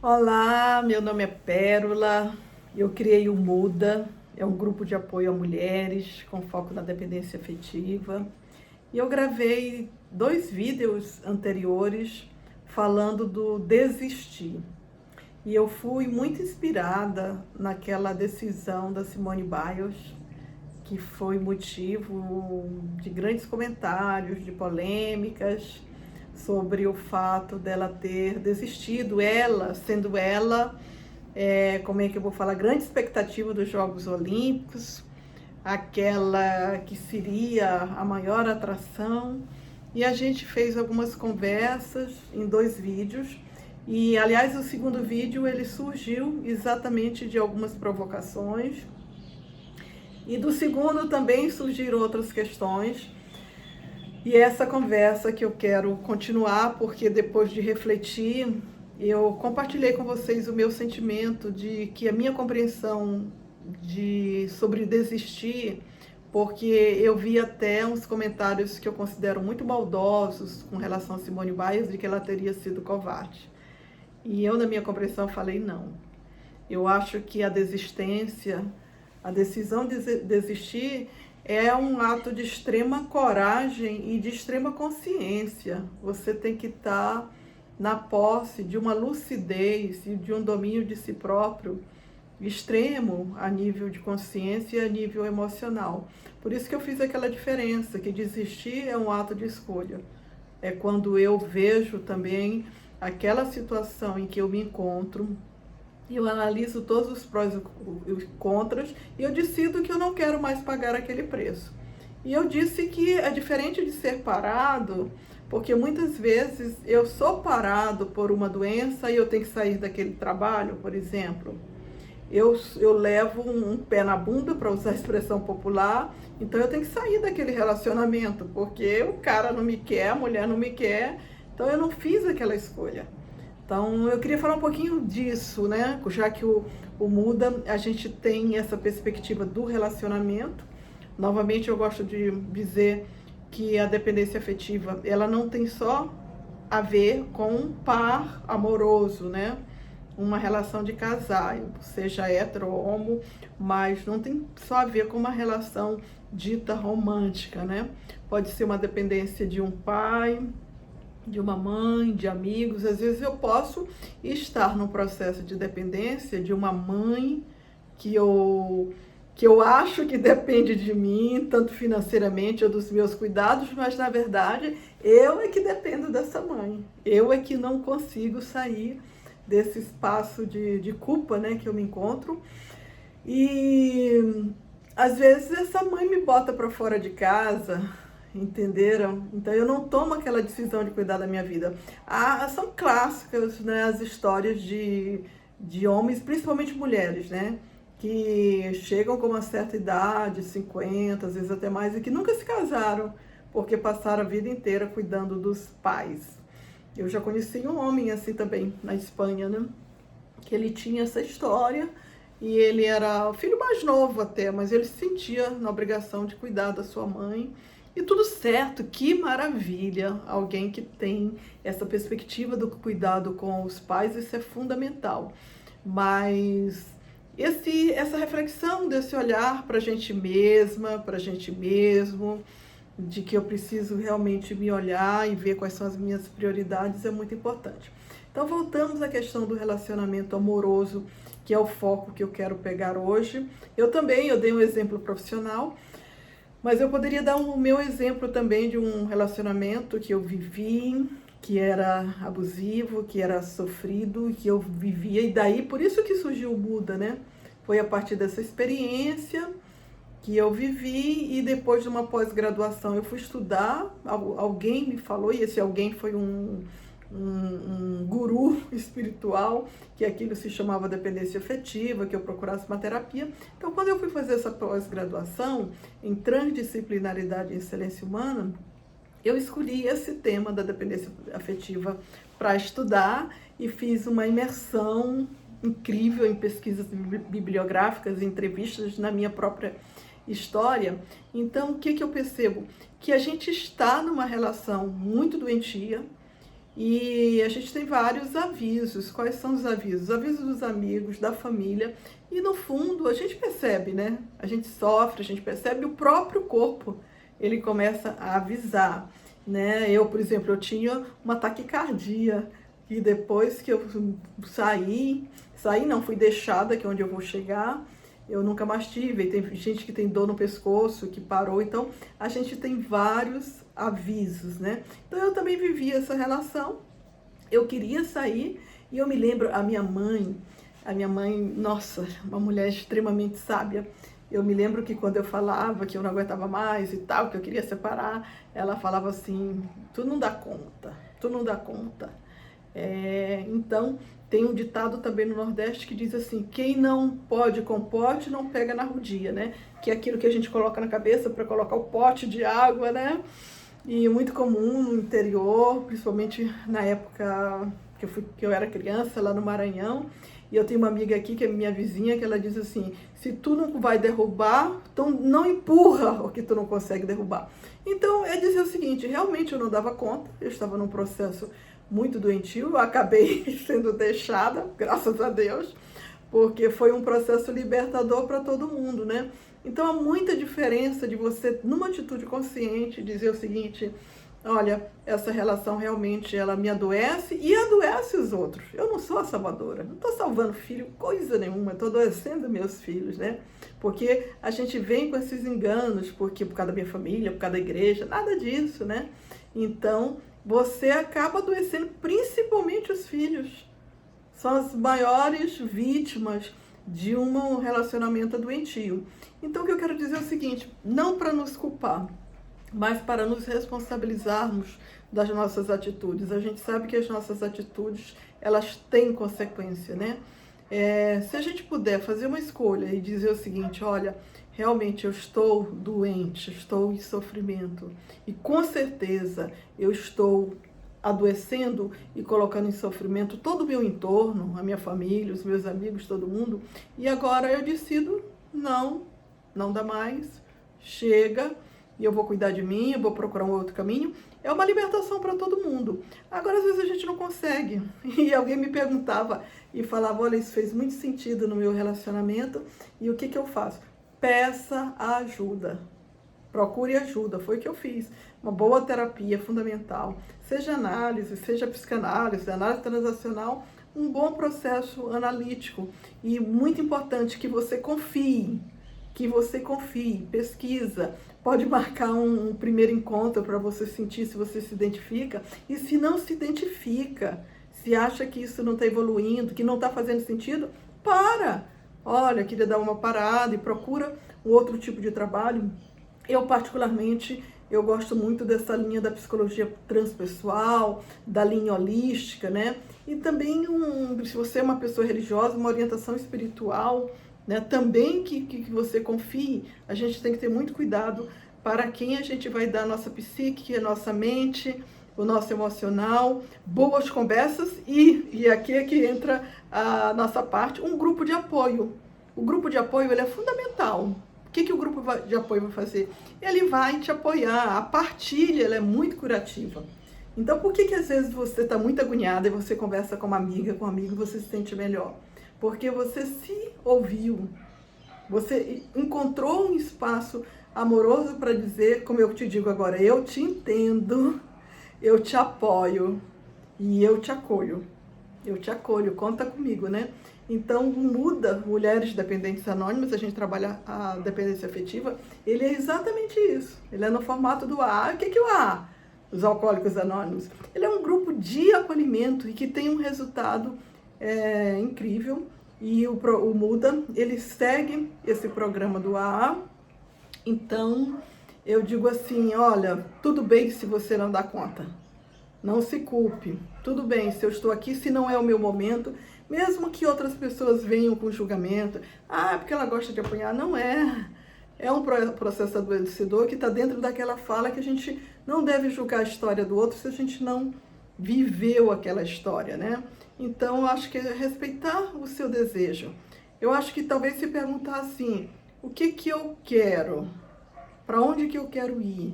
Olá, meu nome é Pérola, eu criei o Muda, é um grupo de apoio a mulheres com foco na dependência afetiva. E eu gravei 2 vídeos anteriores falando do desistir. E eu fui muito inspirada naquela decisão da Simone Biles, que foi motivo de grandes comentários, de polêmicas, sobre o fato dela ter desistido, ela, sendo ela, como é que eu vou falar, grande expectativa dos Jogos Olímpicos, aquela que seria a maior atração. E a gente fez algumas conversas em 2 vídeos, e aliás o segundo vídeo ele surgiu exatamente de algumas provocações, e do segundo também surgiram outras questões. E essa conversa que eu quero continuar, porque depois de refletir, eu compartilhei com vocês o meu sentimento de que a minha compreensão sobre desistir, porque eu vi até uns comentários que eu considero muito maldosos com relação a Simone Biles, de que ela teria sido covarde. E eu, na minha compreensão, falei não. Eu acho que a desistência, a decisão de desistir é um ato de extrema coragem e de extrema consciência. Você tem que estar na posse de uma lucidez e de um domínio de si próprio extremo a nível de consciência e a nível emocional. Por isso que eu fiz aquela diferença, que desistir é um ato de escolha. É quando eu vejo também aquela situação em que eu me encontro, eu analiso todos os prós e os contras e eu decido que eu não quero mais pagar aquele preço. E eu disse que é diferente de ser parado, porque muitas vezes eu sou parado por uma doença e eu tenho que sair daquele trabalho, por exemplo. Eu levo um pé na bunda, para usar a expressão popular, então eu tenho que sair daquele relacionamento, porque o cara não me quer, a mulher não me quer, então eu não fiz aquela escolha. Então, eu queria falar um pouquinho disso, né? Já que o Muda, a gente tem essa perspectiva do relacionamento. Novamente, eu gosto de dizer que a dependência afetiva, ela não tem só a ver com um par amoroso, né? Uma relação de casal, seja hétero ou homo, mas não tem só a ver com uma relação dita romântica, né? Pode ser uma dependência de um pai, de uma mãe, de amigos. Às vezes eu posso estar num processo de dependência de uma mãe que eu acho que depende de mim, tanto financeiramente ou dos meus cuidados, mas na verdade eu é que dependo dessa mãe. Eu é que não consigo sair desse espaço de culpa, né, que eu me encontro. E às vezes essa mãe me bota para fora de casa, entenderam? Então eu não tomo aquela decisão de cuidar da minha vida. São clássicas, né, as histórias de homens, principalmente mulheres, né, que chegam com uma certa idade, 50, às vezes até mais, e que nunca se casaram, porque passaram a vida inteira cuidando dos pais. Eu já conheci um homem assim também, na Espanha, né, que ele tinha essa história, e ele era o filho mais novo até, mas ele se sentia na obrigação de cuidar da sua mãe. E tudo certo, que maravilha, alguém que tem essa perspectiva do cuidado com os pais, isso é fundamental. Mas essa reflexão desse olhar para a gente mesma, para a gente mesmo, de que eu preciso realmente me olhar e ver quais são as minhas prioridades, é muito importante. Então voltamos à questão do relacionamento amoroso, que é o foco que eu quero pegar hoje. Eu dei um exemplo profissional, mas eu poderia dar o meu exemplo também de um relacionamento que eu vivi, que era abusivo, que era sofrido, que eu vivia, e daí por isso que surgiu o Muda, né? Foi a partir dessa experiência que eu vivi, e depois de uma pós-graduação eu fui estudar, alguém me falou, e esse alguém foi um guru espiritual, que aquilo se chamava dependência afetiva, que eu procurasse uma terapia. Então, quando eu fui fazer essa pós-graduação em transdisciplinaridade e excelência humana, eu escolhi esse tema da dependência afetiva para estudar e fiz uma imersão incrível em pesquisas bibliográficas, em entrevistas na minha própria história. Então, o que eu percebo? Que a gente está numa relação muito doentia, E a gente tem vários avisos. Quais são os avisos? Os avisos dos amigos, da família. E no fundo a gente percebe, né? A gente sofre, a gente percebe, o próprio corpo, ele começa a avisar, né? Eu, por exemplo, eu tinha uma taquicardia e depois que eu saí não, fui deixada, que é onde eu vou chegar, eu nunca mais tive. Tem gente que tem dor no pescoço, que parou. Então, a gente tem vários avisos, né? Então, eu também vivi essa relação. Eu queria sair e eu me lembro, a minha mãe, nossa, uma mulher extremamente sábia. Eu me lembro que quando eu falava que eu não aguentava mais e tal, que eu queria separar, ela falava assim, tu não dá conta, tu não dá conta. Então, tem um ditado também no Nordeste que diz assim, quem não pode com pote não pega na rodia, né? Que é aquilo que a gente coloca na cabeça para colocar o pote de água, né? E muito comum no interior, principalmente na época que eu era criança, lá no Maranhão. E eu tenho uma amiga aqui, que é minha vizinha, que ela diz assim, se tu não vai derrubar, então não empurra o que tu não consegue derrubar. Então, é dizer o seguinte, realmente eu não dava conta, eu estava num processo muito doentio, eu acabei sendo deixada, graças a Deus, porque foi um processo libertador para todo mundo, né? Então há muita diferença de você, numa atitude consciente, dizer o seguinte, olha, essa relação realmente ela me adoece e adoece os outros. Eu não sou a salvadora, não estou salvando filho, coisa nenhuma, estou adoecendo meus filhos, né? Porque a gente vem com esses enganos, porque por causa da minha família, por causa da igreja, nada disso, né? Então, você acaba adoecendo principalmente os filhos. São as maiores vítimas de um relacionamento doentio. Então, o que eu quero dizer é o seguinte, não para nos culpar, mas para nos responsabilizarmos das nossas atitudes. A gente sabe que as nossas atitudes, elas têm consequência, né? Se a gente puder fazer uma escolha e dizer o seguinte, olha, realmente eu estou doente, estou em sofrimento e com certeza eu estou adoecendo e colocando em sofrimento todo o meu entorno, a minha família, os meus amigos, todo mundo, e agora eu decido, não dá mais, chega, e eu vou cuidar de mim, eu vou procurar um outro caminho. É uma libertação para todo mundo. Agora, às vezes, a gente não consegue. E alguém me perguntava e falava, olha, isso fez muito sentido no meu relacionamento, e o que eu faço? Peça ajuda. Procure ajuda, foi o que eu fiz. Uma boa terapia é fundamental. Seja análise, seja psicanálise, análise transacional, um bom processo analítico. E muito importante que você confie, pesquisa. Pode marcar um primeiro encontro para você sentir se você se identifica. E se não se identifica, se acha que isso não está evoluindo, que não está fazendo sentido, para! Olha, queria dar uma parada e procura um outro tipo de trabalho. Eu, particularmente, eu gosto muito dessa linha da psicologia transpessoal, da linha holística, né? E também, se você é uma pessoa religiosa, uma orientação espiritual, né? Também que você confie. A gente tem que ter muito cuidado para quem a gente vai dar a nossa psique, a nossa mente, o nosso emocional, boas conversas e aqui é que entra a nossa parte, um grupo de apoio. O grupo de apoio ele é fundamental. O que o grupo de apoio vai fazer? Ele vai te apoiar, a partilha ela é muito curativa. Então, por que às vezes você está muito agoniada e você conversa com uma amiga, com um amigo, você se sente melhor? Porque você se ouviu, você encontrou um espaço amoroso para dizer, como eu te digo agora, eu te entendo, eu te apoio e eu te acolho. Eu te acolho, conta comigo, né? Então, muda Mulheres Dependentes Anônimas, a gente trabalha a dependência afetiva, ele é exatamente isso. Ele é no formato do AA. O que é o AA? Os Alcoólicos Anônimos. Ele é um grupo de acolhimento e que tem um resultado incrível. E o Muda, ele segue esse programa do AA. Então, eu digo assim, olha, tudo bem se você não dá conta. Não se culpe. Tudo bem, se eu estou aqui, se não é o meu momento, mesmo que outras pessoas venham com julgamento, porque ela gosta de apanhar, não é. É um processo adoecedor que está dentro daquela fala que a gente não deve julgar a história do outro se a gente não viveu aquela história, né? Então, eu acho que é respeitar o seu desejo. Eu acho que talvez se perguntar assim, o que eu quero? Para onde que eu quero ir?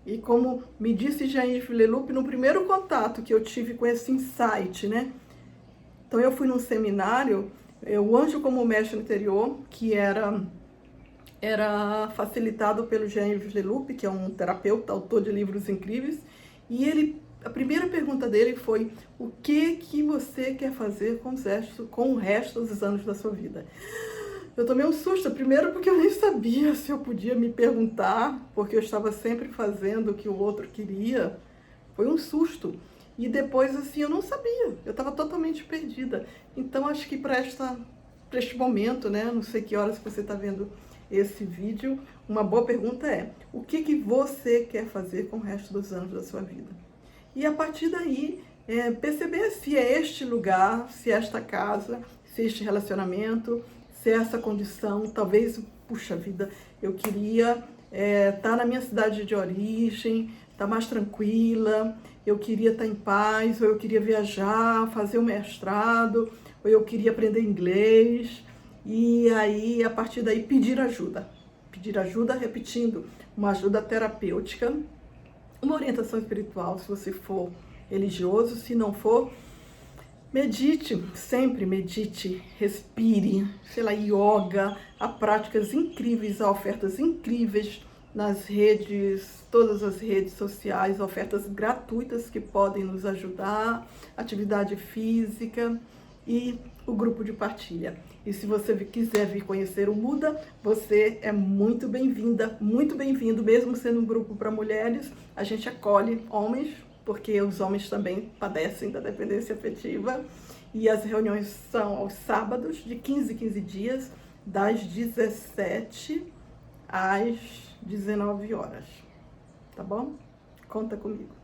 E como me disse Jair Leloup, no primeiro contato que eu tive com esse insight, né? Então eu fui num seminário, o Anjo como Mestre Interior, que era facilitado pelo Jair Leloup, que é um terapeuta, autor de livros incríveis, e a primeira pergunta dele foi: o que você quer fazer com o resto dos anos da sua vida? Eu tomei um susto, primeiro porque eu nem sabia se eu podia me perguntar, porque eu estava sempre fazendo o que o outro queria. Foi um susto. E depois, assim, eu não sabia, eu estava totalmente perdida. Então, acho que para este momento, né, não sei que horas você está vendo esse vídeo, uma boa pergunta é: o que você quer fazer com o resto dos anos da sua vida? E a partir daí, perceber se é este lugar, se é esta casa, se é este relacionamento, se é essa condição. Talvez, puxa vida, eu queria estar na minha cidade de origem, estar mais tranquila, eu queria estar em paz, ou eu queria viajar, fazer um mestrado, ou eu queria aprender inglês. E aí, a partir daí, pedir ajuda, repetindo, uma ajuda terapêutica, uma orientação espiritual, se você for religioso. Se não for, medite, sempre medite, respire, sei lá, yoga, há práticas incríveis, há ofertas incríveis nas redes, todas as redes sociais, ofertas gratuitas que podem nos ajudar, atividade física e o grupo de partilha. E se você quiser vir conhecer o Muda, você é muito bem-vinda, muito bem-vindo, mesmo sendo um grupo para mulheres. A gente acolhe homens, porque os homens também padecem da dependência afetiva. E as reuniões são aos sábados, de 15 em 15 dias, das 17 às 19 horas. Tá bom? Conta comigo.